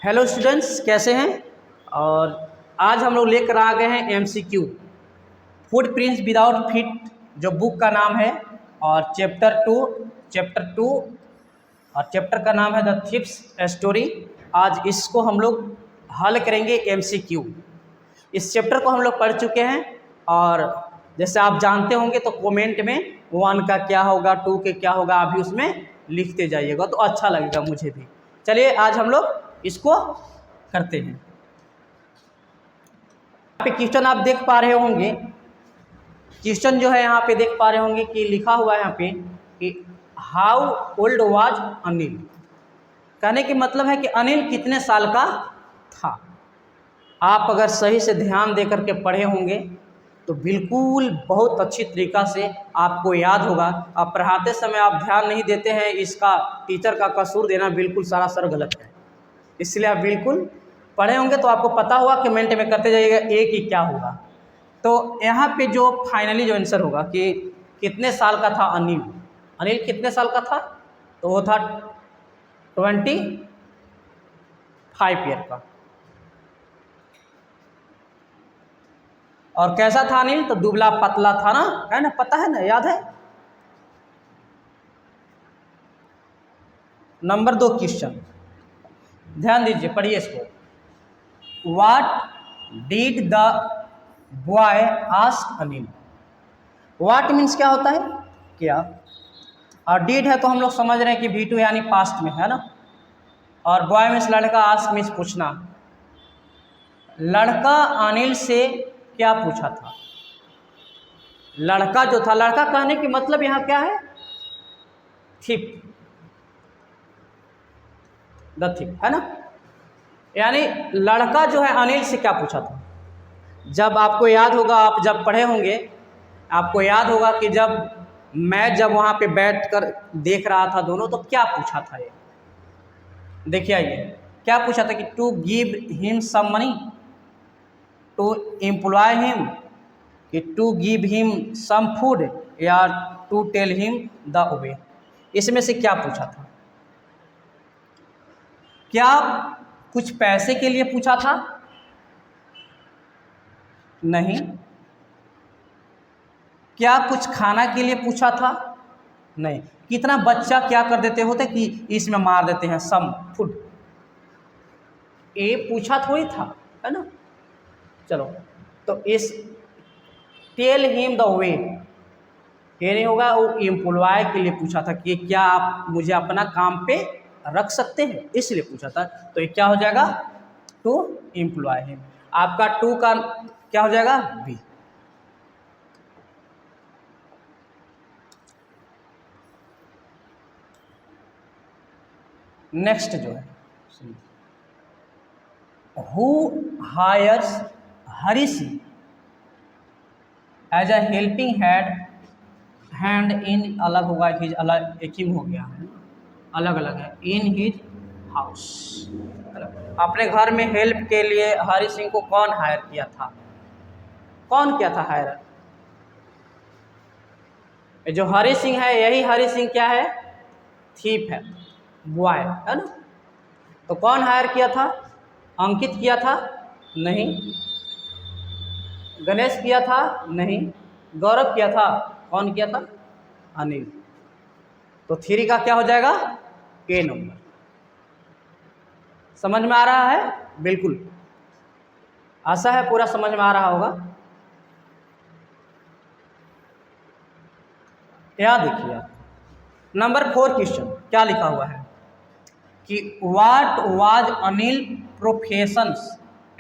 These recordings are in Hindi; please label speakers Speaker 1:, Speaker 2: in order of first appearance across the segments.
Speaker 1: हेलो स्टूडेंट्स, कैसे हैं। और आज हम लोग लेकर आ गए हैं MCQ food prints without feet, जो बुक का नाम है, और चैप्टर टू और चैप्टर का नाम है द थिप्स स्टोरी। आज इसको हम लोग हल करेंगे एमसीक्यू। इस चैप्टर को हम लोग पढ़ चुके हैं और जैसे आप जानते होंगे तो कमेंट में 1 का क्या होगा, 2 के क्या होगा, आप भी उसमें लिखते जाइएगा तो अच्छा लगेगा मुझे भी। चलिए आज हम लोग इसको करते हैं। यहाँ पे क्वेश्चन आप देख पा रहे होंगे, क्वेश्चन जो है यहाँ पे देख पा रहे होंगे कि लिखा हुआ है यहाँ पे कि हाउ ओल्ड वाज अनिल। कहने की मतलब है कि अनिल कितने साल का था। आप अगर सही से ध्यान दे करके पढ़े होंगे तो बिल्कुल बहुत अच्छी तरीक़ा से आपको याद होगा। आप पढ़ाते समय आप ध्यान नहीं देते हैं, इसका टीचर का कसूर देना बिल्कुल सरासर गलत है। इसलिए आप बिल्कुल पढ़े होंगे तो आपको पता होगा, कमेंट में करते जाइएगा ए की क्या होगा। तो यहाँ पे जो फाइनली जो आंसर होगा कि कितने साल का था अनिल। अनिल कितने साल का था, तो वो था 25 ईयर का। और कैसा था अनिल, तो दुबला पतला था ना, है ना, पता है ना, याद है। नंबर 2 क्वेश्चन, ध्यान दीजिए, पढ़िए इसको। What did the boy ask Anil. What means क्या होता है, क्या, और डिड है तो हम लोग समझ रहे हैं कि V2 यानी पास्ट में है ना, और बॉय मीन्स लड़का, आस्क मीन्स पूछना। लड़का अनिल से क्या पूछा था। लड़का जो था, लड़का कहने की मतलब यहाँ क्या है, थिप, द थिप, है ना। यानी लड़का जो है अनिल से क्या पूछा था। जब आपको याद होगा, आप जब पढ़े होंगे आपको याद होगा कि जब वहाँ पे बैठ कर देख रहा था दोनों, तो क्या पूछा था ये, देखिए ये क्या पूछा था कि to give him some money, to employ him, कि to give him some food, या to tell him the way. इसमें से क्या पूछा था। क्या कुछ पैसे के लिए पूछा था, नहीं। क्या कुछ खाना के लिए पूछा था, नहीं। कितना बच्चा क्या कर देते होते कि इसमें मार देते हैं सम फूड, ये पूछा थोड़ी था, है ना। चलो, तो इस टेल हिम द वे ये नहीं होगा, वो एम्प्लॉय के लिए पूछा था कि क्या आप मुझे अपना काम पे रख सकते हैं, इसलिए पूछा था। तो ये क्या हो जाएगा, टू एम्प्लॉय हिम। आपका टू का क्या हो जाएगा, बी। नेक्स्ट जो है, who hires Hari Singh as a helping hand in, अलग होगा, हिज अलग, एक ही हो गया है, अलग अलग है, इन हिज हाउस। अपने घर में हेल्प के लिए हरी सिंह को कौन हायर किया था, कौन किया था हायर। जो हरी सिंह है, यही हरी सिंह क्या है, थीप है, बॉय, है ना। तो कौन हायर किया था, अंकित किया था, नहीं। गणेश किया था, नहीं। गौरव किया था, कौन किया था, अनिल। तो 3 का क्या हो जाएगा, ए नंबर। समझ में आ रहा है, बिल्कुल आशा है पूरा समझ में आ रहा होगा। यहाँ देखिए नंबर 4 क्वेश्चन क्या लिखा हुआ है कि what was Anil professions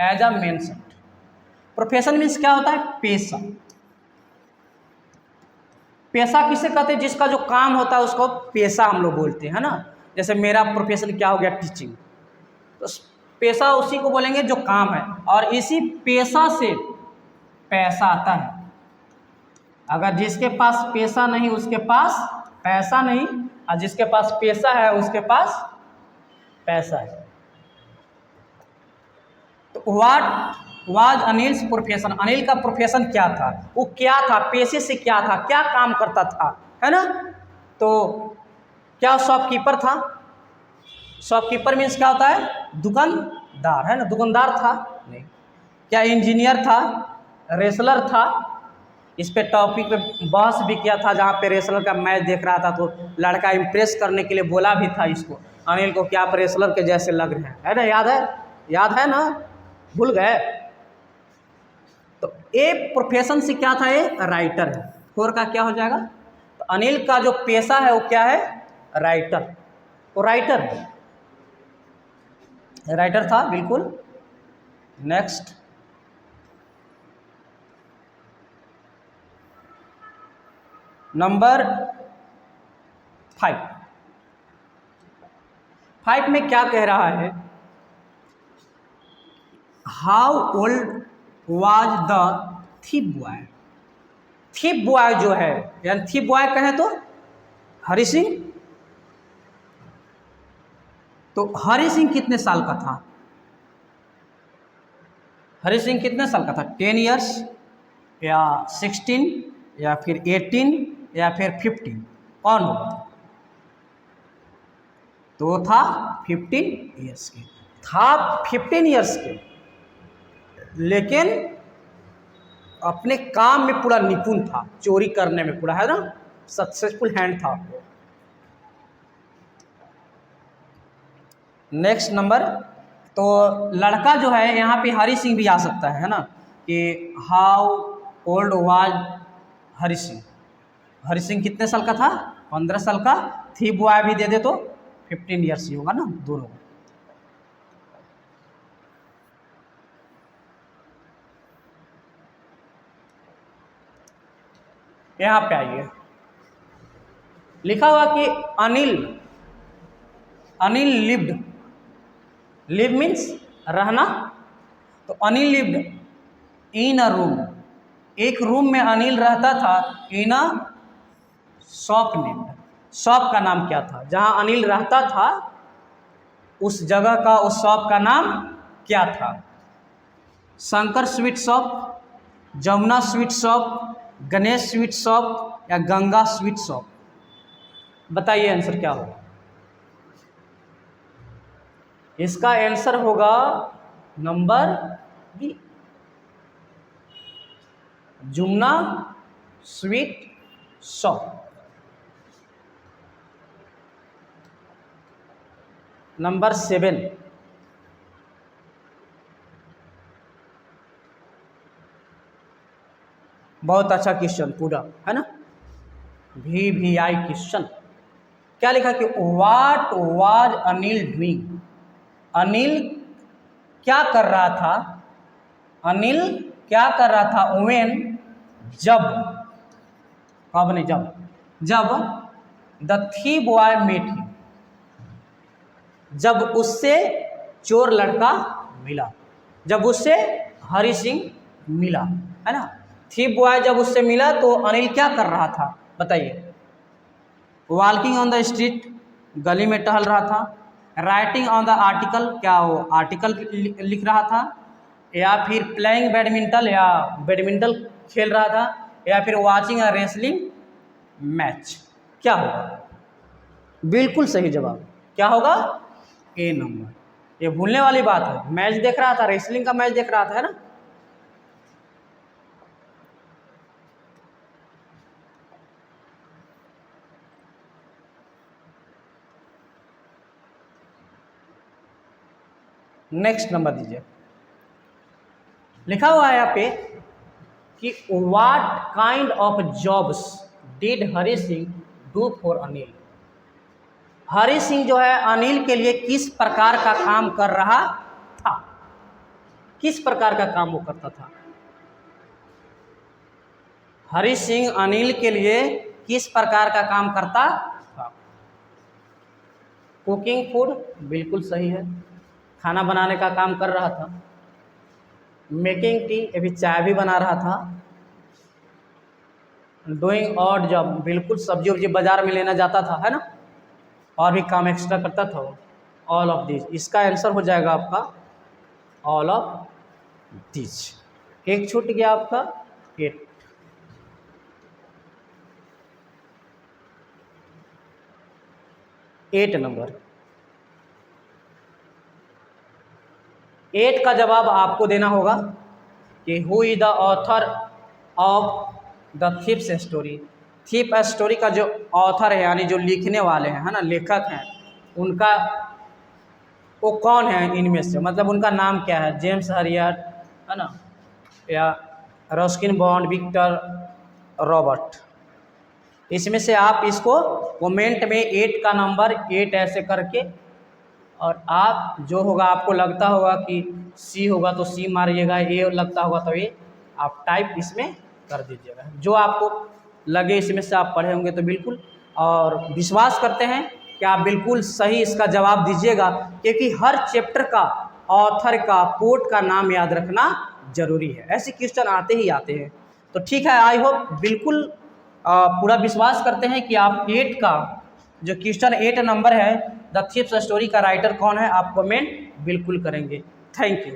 Speaker 1: as a mention. Profession means क्या होता है, पेशा। पेशा किसे कहते हैं, जिसका जो काम होता है उसको पेशा हम लोग बोलते हैं, है ना। जैसे मेरा प्रोफेशन क्या हो गया, टीचिंग, तो पेशा उसी को बोलेंगे जो काम है, और इसी पेशा से पैसा आता है। अगर जिसके पास पेशा नहीं उसके पास पैसा नहीं, और जिसके पास पेशा है उसके पास पैसा है। तो what was Anil's profession, Anil का प्रोफेशन क्या था, वो क्या था, पेशे से क्या था, क्या काम करता था, है ना। तो क्या शॉपकीपर था, शॉपकीपर मीन्स क्या होता है? दुकानदार, है ना? दुकानदार था? नहीं। क्या इंजीनियर था? रेसलर था? इस पे टॉपिक पे बहस भी किया था, जहाँ पे रेसलर का मैच देख रहा था तो लड़का इम्प्रेस करने के लिए बोला भी था इसको, अनिल को, कि आप रेसलर के जैसे लग रहे हैं, है ना? याद है? याद है ना? भूल गए? तो ए प्रोफेशन से क्या था? ये राइटर है। 4 का क्या हो जाएगा? तो अनिल का जो पेशा है वो क्या है? राइटर। तो राइटर है, राइटर था बिल्कुल। Next, number 5। 5 में क्या कह रहा है? How old was the thief boy? Thief boy जो है, यानी थीप बॉय कहें तो हरि सिंह। तो हरि सिंह कितने साल का था? हरि सिंह कितने साल का था? 10 ईयर्स या 16 या फिर 18 या फिर 15? कौन होगा? तो वो था 15 ईयर्स के। था 15 ईयर्स के, लेकिन अपने काम में पूरा निपुण था, चोरी करने में पूरा, है ना? सक्सेसफुल हैंड था वो। नेक्स्ट नंबर, तो लड़का जो है यहाँ पे हरि सिंह भी आ सकता है ना? कि how old was Hari Singh? Hari Singh कितने साल का था? 15 साल का। थी बॉय भी दे दे तो 15 ईयर्स ही होगा ना, दोनों। यहाँ पे आइए, लिखा हुआ कि Anil, Anil lived, live means रहना, तो Anil lived in a room, एक रूम में अनिल रहता था, इन अ शॉप नेम्ड, शॉप का नाम क्या था? जहाँ अनिल रहता था उस जगह का, उस शॉप का नाम क्या था? Shankar sweet shop, Jamuna sweet shop, Ganesh sweet shop या गंगा स्वीट शॉप? बताइए आंसर क्या होगा? इसका आंसर होगा number B, Jamuna sweet shop. Number 7, बहुत अच्छा क्वेश्चन पूरा, है ना? VVI question. क्या लिखा कि what was Anil doing? Anil क्या कर रहा था? अनिल क्या कर रहा था? व्हेन, जब, कब नहीं, जब, जब the thief boy met him, जब उससे चोर लड़का मिला, जब उससे हरि सिंह मिला, है ना? थीफ बॉय जब उससे मिला तो अनिल क्या कर रहा था? बताइए। वॉकिंग ऑन द स्ट्रीट, गली में टहल रहा था। राइटिंग ऑन द आर्टिकल, क्या वो आर्टिकल लिख रहा था? या फिर प्लेइंग बैडमिंटन, या बैडमिंटन खेल रहा था? या फिर वॉचिंग अ रेसलिंग मैच? क्या होगा? बिल्कुल सही जवाब क्या होगा? ए नंबर। ये भूलने वाली बात है, मैच देख रहा था, रेसलिंग का मैच देख रहा था, है ना? नेक्स्ट नंबर दीजिए। लिखा हुआ है यहाँ पे कि what kind of jobs did Hari Singh do for Anil? Hari Singh जो है अनिल के लिए किस प्रकार का काम कर रहा था? किस प्रकार का काम वो करता था? हरि सिंह अनिल के लिए किस प्रकार का काम करता था? कुकिंग फूड, बिल्कुल सही है, खाना बनाने का काम कर रहा था। मेकिंग टी, अभी चाय भी बना रहा था। डूइंग ऑड जॉब, बिल्कुल सब्जी वब्जी बाजार में लेना जाता था, है ना? और भी काम एक्स्ट्रा करता था वो। ऑल ऑफ दिस, इसका आंसर हो जाएगा आपका ऑल ऑफ दिस। एक छूट गया आपका 8। 8 नंबर, 8 का जवाब आपको देना होगा कि who is the author of the thieves story. Thief story का जो ऑथर है यानी जो लिखने वाले हैं, है ना, लेखक हैं, उनका वो कौन है इनमें से, मतलब उनका नाम क्या है। जेम्स हरियर, है ना, या रस्किन बॉन्ड, विक्टर रॉबर्ट। इसमें से आप इसको कमेंट में 8 का नंबर 8 ऐसे करके, और आप जो होगा आपको लगता होगा कि सी होगा तो सी मारिएगा, ए लगता होगा तो ए आप टाइप इसमें कर दीजिएगा। जो आपको लगे इसमें से आप पढ़े होंगे तो बिल्कुल, और विश्वास करते हैं कि आप बिल्कुल सही इसका जवाब दीजिएगा, क्योंकि हर चैप्टर का ऑथर का पोर्ट का नाम याद रखना जरूरी है। ऐसे क्वेश्चन आते ही आते हैं। तो ठीक है, आई होप बिल्कुल पूरा विश्वास करते हैं कि आप 8 का जो क्वेश्चन 8 नंबर है द थीफ्स स्टोरी का राइटर कौन है, आप कमेंट बिल्कुल करेंगे। Thank you.